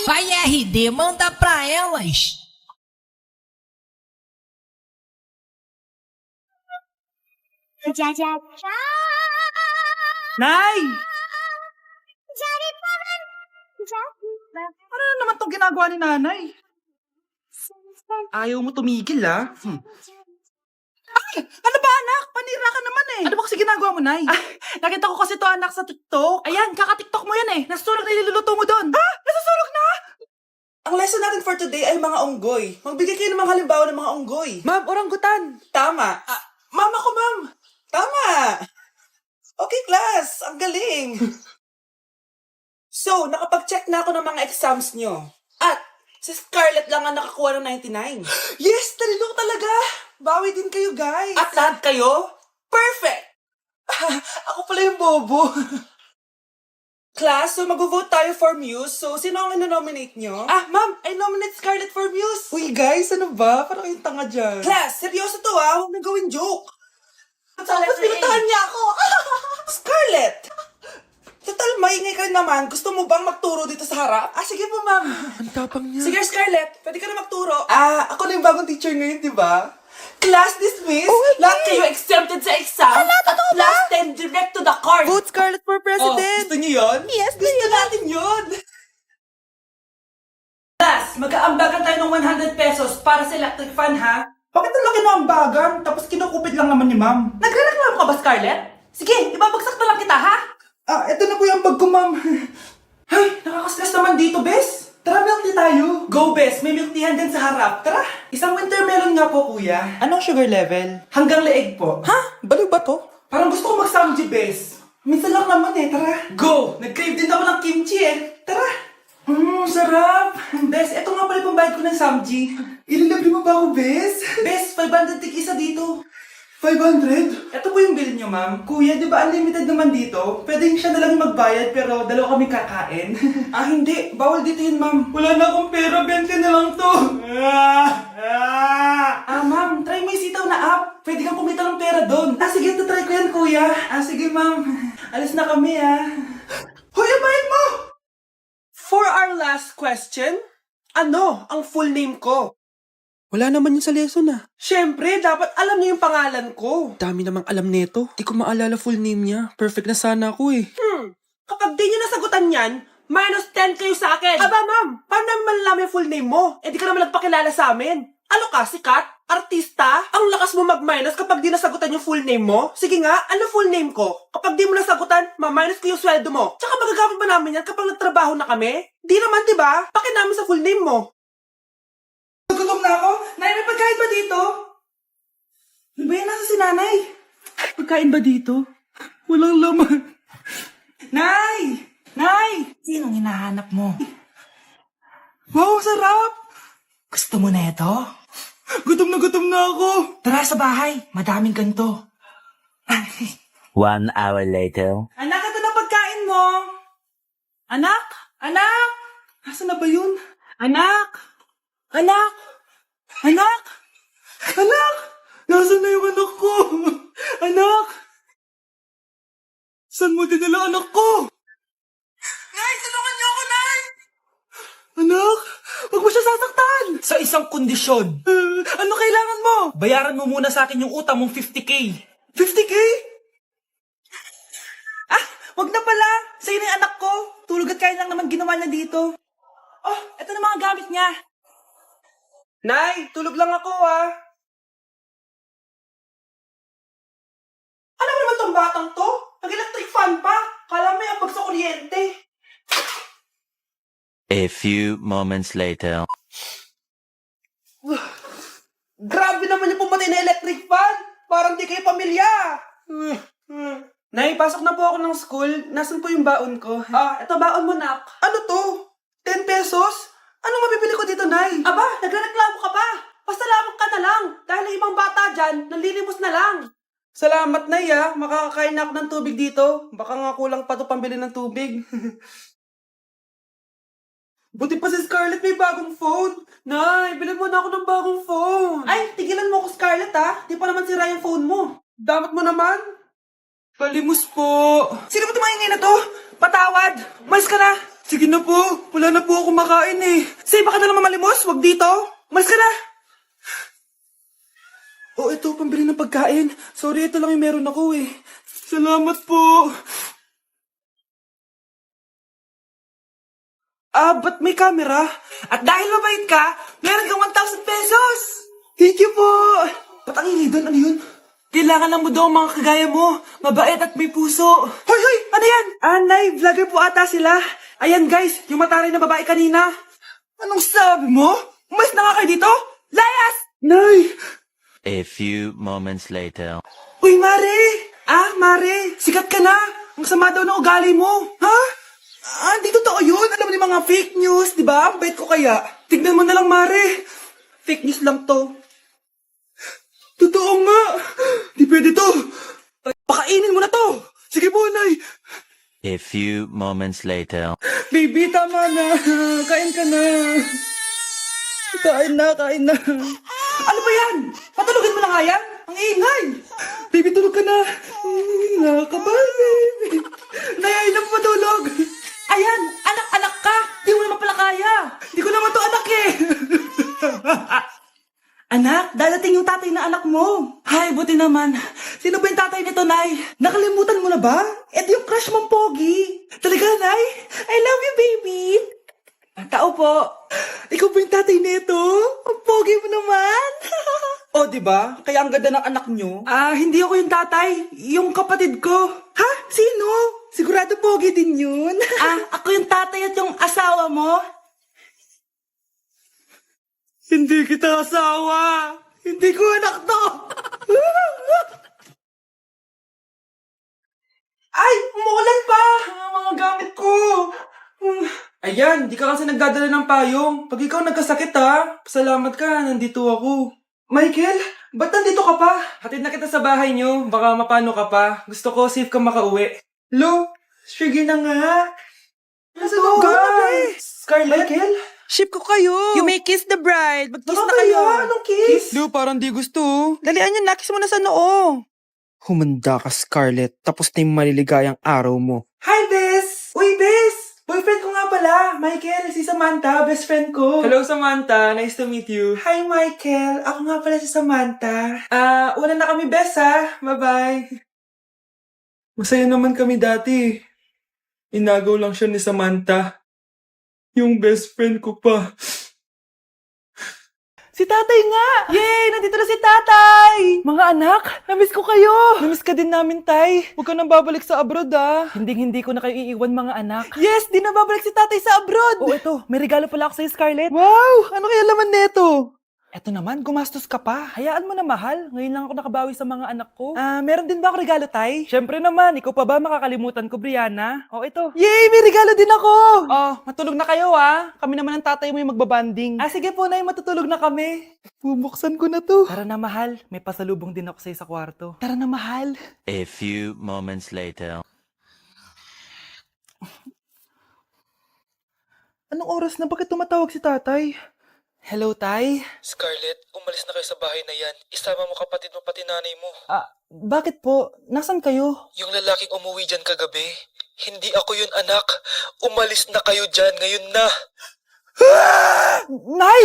Vai RD, manda pra elas. Nay! Ano na naman itong ginagawa ni nanay? Ayaw mo tumigil, ah. Ay! Ano ba, anak? Panira ka naman eh. Ano ba kasi ginagawa mo, Nay? Nakita ko kasi to anak sa TikTok. Ayan, kaka-TikTok mo yan eh. Nasusunog na iluluto mo doon. Ha? Nasusunog na? Ang lesson natin for today ay mga unggoy. Magbigay kayo ng mga halimbawa ng mga unggoy. Ma'am, oranggutan. Tama. Ma'am ako, ma'am. Tama. Okay, class. Ang galing. So, nakapag-check na ako ng mga exams nyo. At, si Scarlett lang ang nakakuha ng 99. Yes, talino talaga. Bawi din kayo, guys. At lahat kayo, perfect. Ako pala yung bobo. Class, so mag-vote tayo for Muse. So, sino ang ino-nominate nyo? Ma'am, I nominate Scarlett for Muse. Uy, guys, ano ba? Parang yung tanga dyan. Class, seryoso to ha. Huwag na gawin joke. Tapos pinuntahan niya ako. Scarlett! Total, maingay ka rin naman. Gusto mo bang magturo dito sa harap? Sige po, ma'am. Ang tapang niya. Sige, Scarlett. Pwede ka na magturo. Ako na yung bagong teacher ngayon, di ba? Class dismissed. Lahat kayo exempted sa exam. At last 10 direct to the card. Vote Scarlett for president. Gusto niyo yun? Yes, gusto natin yun. Class, mag-aambagan tayo ng 100 pesos para sa electric fan, ha? Bakit ang laki ng ambagan? Tapos kinukupit lang naman ni ma'am. Nagre-reklamo ka ba, Scarlett? Sige, ibabagsak na lang kita, ha? Eto na po yung ambag ko, ma'am. Ay, nakakaskas naman dito, bes. Tara, milk tea tayo. Go, best. May milk teahan din sa harap. Tara. Isang winter melon nga po, kuya. Anong sugar level? Hanggang leeg po. Ha? Baliw ba to? Parang gusto ko mag-samji, bes. Minsan lang naman eh, tara. Go! Nag-crave din ako ng kimchi eh. Tara! Sarap. Bes, eto nga pala yung pambayad ko ng samji. Ililibre mo ba ako, bes? Bes, 500 tig isa dito. 500? Ito po yung bill nyo, ma'am. Kuya, di ba unlimited naman dito? Pwede siya na lang yung magbayad pero dalawa kami kakain. Hindi. Bawal dito yun, ma'am. Wala na akong pera, 20 na lang to. Ma'am, try mo yung sitaw na app. Pwede kang kumita ng pera doon. Sige, try ko yan, kuya. Sige, ma'am. Alis na kami, Hoy, abayin mo! For our last question, ano ang full name ko? Wala naman yun sa lesson, Siyempre, dapat alam niyo yung pangalan ko. Dami namang alam nito. Di ko maalala full name niya. Perfect na sana ako, Kapag di niyo nasagutan yan, minus 10 kayo sa akin. Aba, ma'am, paano namin malalaman yung full name mo? Di ka naman nagpakilala sa amin. Ano ka, sikat? Artista? Ang lakas mo mag-minus kapag di nasagutan yung full name mo? Sige nga, ano full name ko? Kapag di mo nasagutan, ma-minus ko yung sweldo mo. Tsaka magagamit ba namin yan kapag nagtrabaho na kami? Di naman, di ba? Pakin namin sa full name mo. Gutom na ako. Nay, may pagkain ba dito? Ano ba yan? Nasa si nanay? Pagkain ba dito? Walang laman. Nay! Nay! Sinong hinahanap mo? Wow, sarap! Gusto mo na ito? Gutom na ako. Tara sa bahay, madaming ganito. 1 hour later. Anak, ito na pagkain mo. Anak! Anak! Nasaan na ba yun? Anak! Anak! Anak! Anak! Nasaan na yung anak ko? Anak! Saan mo dinala anak ko? Nay, tulungan niyo ako, Nay! Anak! Huwag mo siya sasaktan! Sa isang kondisyon, Ano kailangan mo? bayaran mo muna sa akin yung utang mong 50K. 50K? Wag na pala! Sa'yo na yung anak ko! Tulog at kain lang naman ginawa niya dito. Oh, eto na mga gamit niya. Nay, tulog lang ako, Alam mo naman tong batang to? Nag-electric fan pa. Kala mo yung pag sa kuryente. A few moments later. Grabe naman yung pumatay na electric fan. Parang di kayo pamilya. Nay, pasok na po ako ng school. Nasaan po yung baon ko? Ito baon mo, nak. Ano to? 10 pesos? Anong mabibili ko dito, Nay? Aba, nagrereklamo ka pa. Pasalamat ka na lang. Dahil yung ibang bata dyan, nanlilimos na lang. Salamat, Nay, Makakakain na ako ng tubig dito. Baka nga kulang pa to pambili ng tubig. Buti pa si Scarlett may bagong phone. Nay, bilhin mo na ako ng bagong phone. Ay, tigilan mo ako, Scarlett, Di pa naman sira yung phone mo. Damat mo naman. Palimos po. Sino ba tumahingay na to? Patawad. Umalis ka na. Sige na po. Wala na po ako makain eh. Say, baka na lang mamalimos. Wag dito. Umalis ka na. Oh, ito, pambili ng pagkain. Sorry, ito lang yung meron ako eh. Salamat po. Ba't may camera? At dahil mabait ka, meron kang 1,000 pesos! Thank you po! Ba't ang ingay doon? Ano yun? Kailangan lang mo daw ang mga kagaya mo. Mabait at may puso. Hoy, hoy! Ano yan? Nay, vlogger po ata sila. Ayan guys, yung mataray na babae kanina. Anong sabi mo? Umalis na nga kayo dito? Layas! Nay! A few moments later. Uy, Mare! Mare, sikat ka na. Ang sama daw ng ugali mo. Ha? Hindi totoo yun. Alam mo yung mga fake news, di ba? Ang bait ko kaya. Tignan mo na lang, Mare. Fake news lang to. Totoo nga. Di pwede to. Pakainin mo na to. Sige po, Nay. A few moments later. Baby, tama na. Kain ka na. Kain na. Ano ba yan? Patulogin mo na nga yan? Ang ingay. Baby, tulog ka na. Nakakabal, baby. Nayay na matulog. Ayan, anak-anak ka. Di mo naman pala kaya. Di ko naman to anak eh. Anak, dadating yung tatay na anak mo. Hay, buti naman. Sino ba yung tatay nito, Nay? Nakalimutan mo na ba? Ito yung crush mong pogi. Talaga, Nay? I love you, baby. Tao po. Ikaw ba yung tatay nito? Ang pogi mo naman. Oh, di ba? Kaya ang ganda ng anak nyo. Hindi ako yung tatay. Yung kapatid ko. Ha? Sino? Sigurado pogi din yun. Ako yung tatay at yung asawa mo? Hindi kita asawa. Hindi ko anak to. Ay, umuulan pa. Mga gamit ko. Ayan, di ka kasi nagdadala ng payong. Pag ikaw nagkasakit ha, pasalamat ka, nandito ako. Michael, ba't nandito ka pa? Hatid na kita sa bahay niyo, baka mapano ka pa. Gusto ko safe ka makauwi. Lo, sige na nga. Nasaan ka? Scarlett? Michael? Ship ko kayo. You may kiss the bride. Mag-kiss na Baka kayo. kaya, anong kiss? Lo, parang di gusto. Dalian yun, nakis mo na sa noo. Humanda ka, Scarlett. Tapos na yung maliligayang araw mo. Hi, Bes! Uy, Bes! Boyfriend ko nga pala, Michael, si Samantha, best friend ko. Hello, Samantha. Nice to meet you. Hi, Michael. Ako nga pala si Samantha. Una na kami, Bes, ha? Bye-bye. Masaya naman kami dati. Inagaw lang siya ni Samantha. Yung best friend ko pa. Si tatay nga! Yay! Nandito na si tatay! Mga anak, namiss ko kayo! Namiss ka din namin, tay. Huwag ka nang babalik sa abroad, ah. Hindi ko na kayo iiwan, mga anak. Yes! Di na babalik si tatay sa abroad! Oh, ito. May regalo pala ako sa'yo, Scarlett. Wow! Ano kaya laman neto? Eto naman, gumastos ka pa. Hayaan mo na, mahal. Ngayon lang ako nakabawi sa mga anak ko. Meron din ba ako regalo, tay? Siyempre naman. Ikaw pa ba makakalimutan ko, Brianna? Oh, ito. Yay! May regalo din ako! Oh, matulog na kayo, ah. Kami naman ang tatay mo yung magbabanding. Sige po, Nay. Matutulog na kami. Bubuksan ko na to. Tara na, mahal. May pasalubong din ako sa'yo sa kwarto. Tara na, mahal. A few moments later. Anong oras na? Bakit tumatawag si tatay? Hello, tay? Scarlett, umalis na kayo sa bahay na yan. Isama mo kapatid mo pati nanay mo. Bakit po? Nasaan kayo? Yung lalaking umuwi dyan kagabi, hindi ako yun anak. Umalis na kayo dyan ngayon na. Nay!